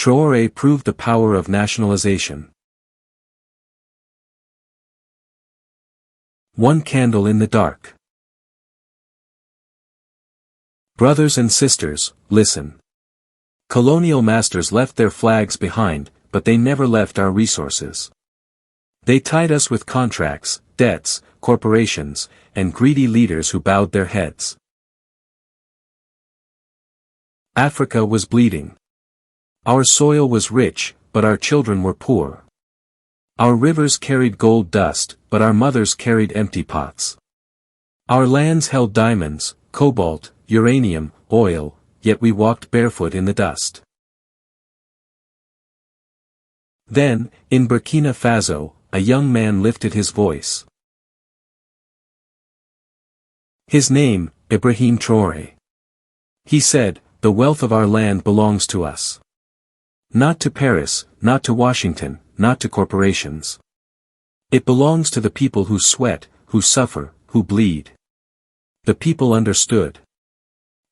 Traore proved the power of nationalization. One candle in the dark. Brothers and sisters, listen. Colonial masters left their flags behind, but they never left our resources. They tied us with contracts, debts, corporations, and greedy leaders who bowed their heads. Africa was bleeding. Our soil was rich, but our children were poor. Our rivers carried gold dust, but our mothers carried empty pots. Our lands held diamonds, cobalt, uranium, oil, yet we walked barefoot in the dust. Then, in Burkina Faso, a young man lifted his voice. His name, Ibrahim Traoré. He said, "The wealth of our land belongs to us. Not to Paris, not to Washington, not to corporations. It belongs to the people who sweat, who suffer, who bleed." The people understood.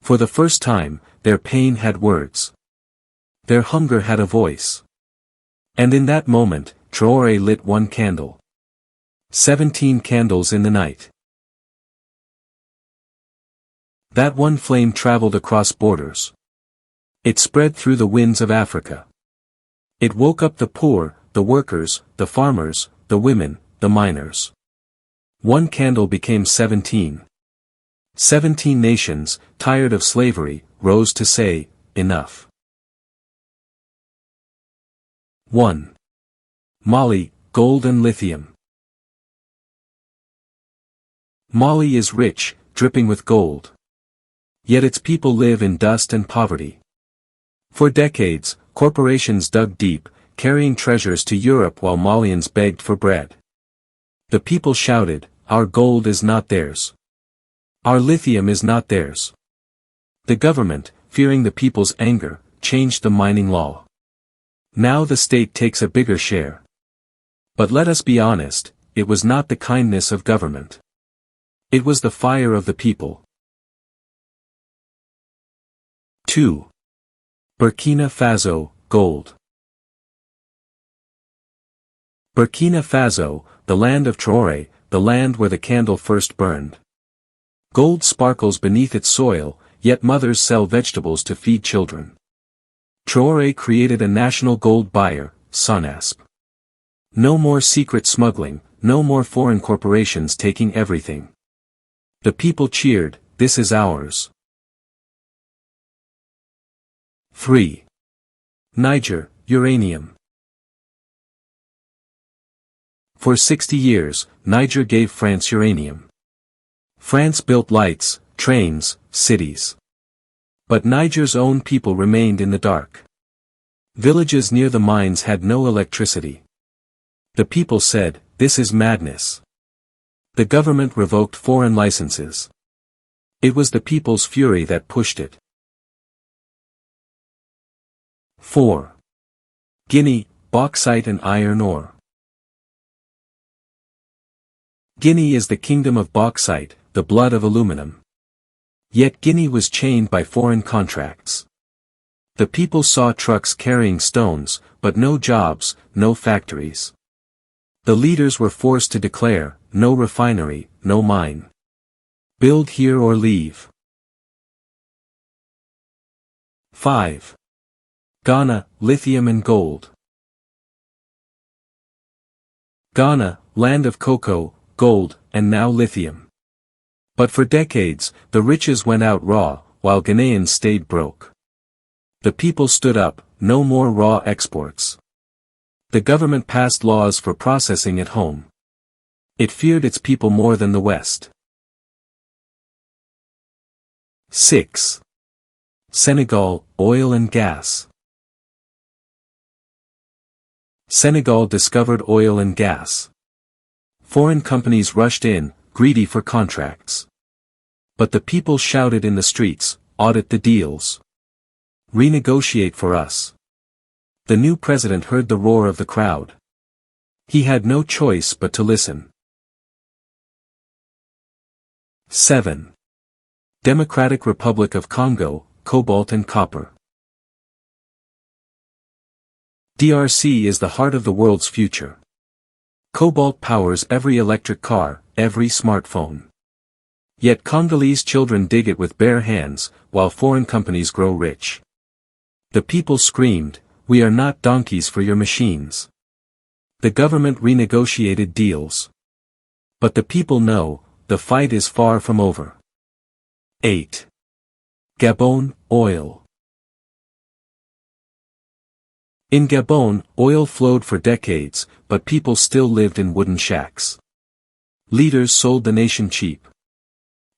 For the first time, their pain had words. Their hunger had a voice. And in that moment, Traoré lit one candle. 17 candles in the night. That one flame traveled across borders. It spread through the winds of Africa. It woke up the poor, the workers, the farmers, the women, the miners. One candle became 17. 17 nations, tired of slavery, rose to say, enough. 1. Mali, gold and lithium. Mali is rich, dripping with gold. Yet its people live in dust and poverty. For decades, corporations dug deep, carrying treasures to Europe while Malians begged for bread. The people shouted, "Our gold is not theirs. Our lithium is not theirs." The government, fearing the people's anger, changed the mining law. Now the state takes a bigger share. But let us be honest, it was not the kindness of government. It was the fire of the people. 2. Burkina Faso, gold. Burkina Faso, the land of Traoré, the land where the candle first burned. Gold sparkles beneath its soil, yet mothers sell vegetables to feed children. Traoré created a national gold buyer, SONASP. No more secret smuggling, no more foreign corporations taking everything. The people cheered, "This is ours." 3. Niger, uranium. For 60 years, Niger gave France uranium. France built lights, trains, cities. But Niger's own people remained in the dark. Villages near the mines had no electricity. The people said, "This is madness." The government revoked foreign licenses. It was the people's fury that pushed it. 4. Guinea, bauxite and iron ore. Guinea is the kingdom of bauxite, the blood of aluminum. Yet Guinea was chained by foreign contracts. The people saw trucks carrying stones, but no jobs, no factories. The leaders were forced to declare, "No refinery, no mine. Build here or leave." 5. Ghana, lithium and gold. Ghana, land of cocoa, gold, and now lithium. But for decades, the riches went out raw, while Ghanaians stayed broke. The people stood up, no more raw exports. The government passed laws for processing at home. It feared its people more than the West. 6. Senegal, oil and gas. Senegal discovered oil and gas. Foreign companies rushed in, greedy for contracts. But the people shouted in the streets, "Audit the deals. Renegotiate for us." The new president heard the roar of the crowd. He had no choice but to listen. 7. Democratic Republic of Congo, cobalt and copper. DRC is the heart of the world's future. Cobalt powers every electric car, every smartphone. Yet Congolese children dig it with bare hands, while foreign companies grow rich. The people screamed, "We are not donkeys for your machines." The government renegotiated deals. But the people know, the fight is far from over. 8. Gabon, oil. In Gabon, oil flowed for decades, but people still lived in wooden shacks. Leaders sold the nation cheap.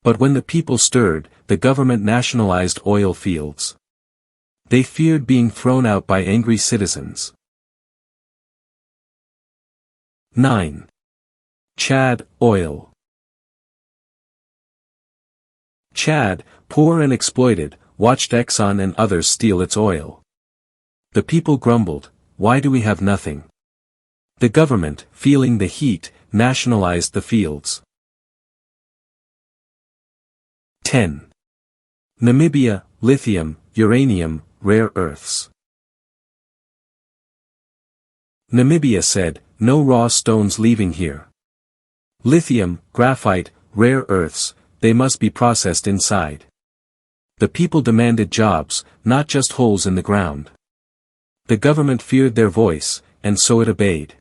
But when the people stirred, the government nationalized oil fields. They feared being thrown out by angry citizens. 9. Chad, oil. Chad, poor and exploited, watched Exxon and others steal its oil. The people grumbled, "Why do we have nothing?" The government, feeling the heat, nationalized the fields. 10. Namibia, lithium, uranium, rare earths. Namibia said, "No raw stones leaving here. Lithium, graphite, rare earths, they must be processed inside." The people demanded jobs, not just holes in the ground. The government feared their voice, and so it obeyed.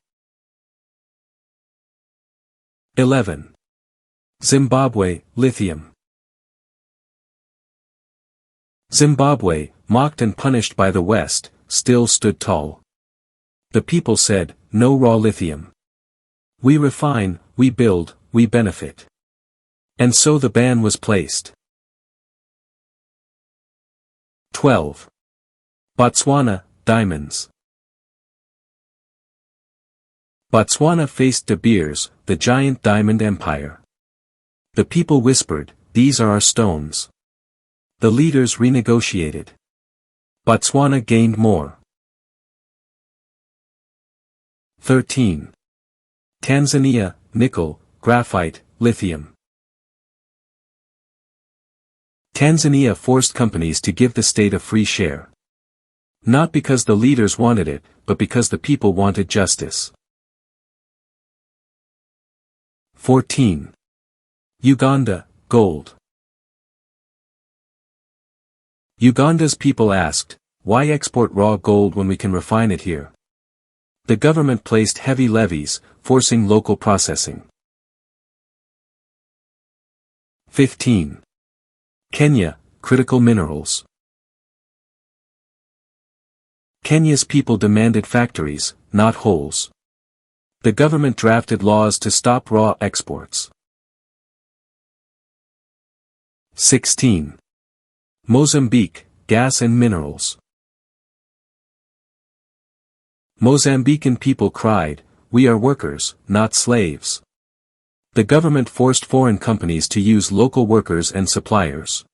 11. Zimbabwe, lithium. Zimbabwe, mocked and punished by the West, still stood tall. The people said, "No raw lithium. We refine, we build, we benefit." And so the ban was placed. 12. Botswana, diamonds. Botswana faced De Beers, the giant diamond empire. The people whispered, "These are our stones." The leaders renegotiated. Botswana gained more. 13. Tanzania, nickel, graphite, lithium. Tanzania forced companies to give the state a free share. Not because the leaders wanted it, but because the people wanted justice. 14. Uganda, gold. Uganda's people asked, "Why export raw gold when we can refine it here?" The government placed heavy levies, forcing local processing. 15. Kenya, critical minerals. Kenya's people demanded factories, not holes. The government drafted laws to stop raw exports. 16. Mozambique, gas and minerals. Mozambican people cried, "We are workers, not slaves." The government forced foreign companies to use local workers and suppliers.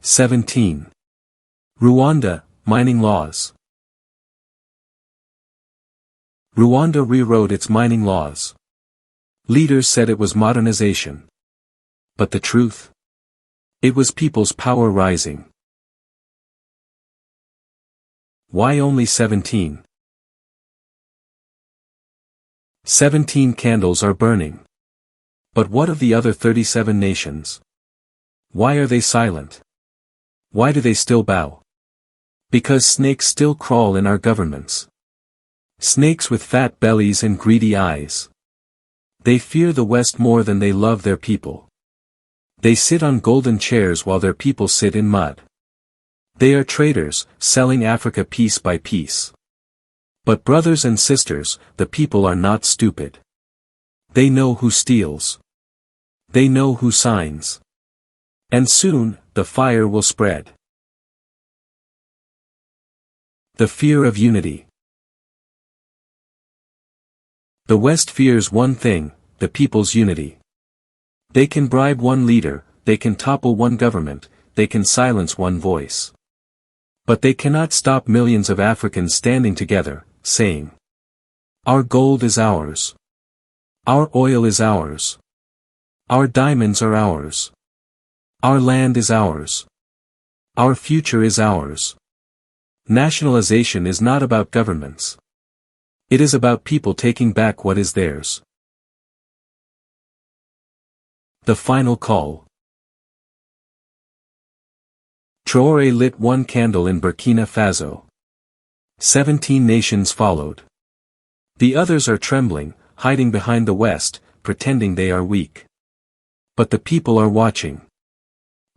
17. Rwanda, mining laws. Rwanda rewrote its mining laws. Leaders said it was modernization. But the truth? It was people's power rising. Why only 17? 17 candles are burning. But what of the other 37 nations? Why are they silent? Why do they still bow? Because snakes still crawl in our governments. Snakes with fat bellies and greedy eyes. They fear the West more than they love their people. They sit on golden chairs while their people sit in mud. They are traitors, selling Africa piece by piece. But brothers and sisters, the people are not stupid. They know who steals. They know who signs. And soon, the fire will spread. The fear of unity. The West fears one thing, the people's unity. They can bribe one leader, they can topple one government, they can silence one voice. But they cannot stop millions of Africans standing together, saying, "Our gold is ours. Our oil is ours. Our diamonds are ours. Our land is ours. Our future is ours. Nationalization is not about governments. It is about people taking back what is theirs. The final call. Traore lit one candle in Burkina Faso. 17 nations followed. The others are trembling, hiding behind the West, pretending they are weak. But the people are watching.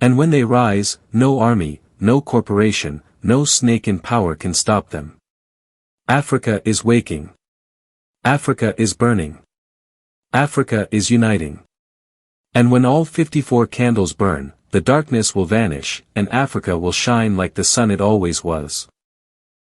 And when they rise, no army, no corporation, no snake in power can stop them. Africa is waking. Africa is burning. Africa is uniting. And when all 54 candles burn, the darkness will vanish, and Africa will shine like the sun it always was.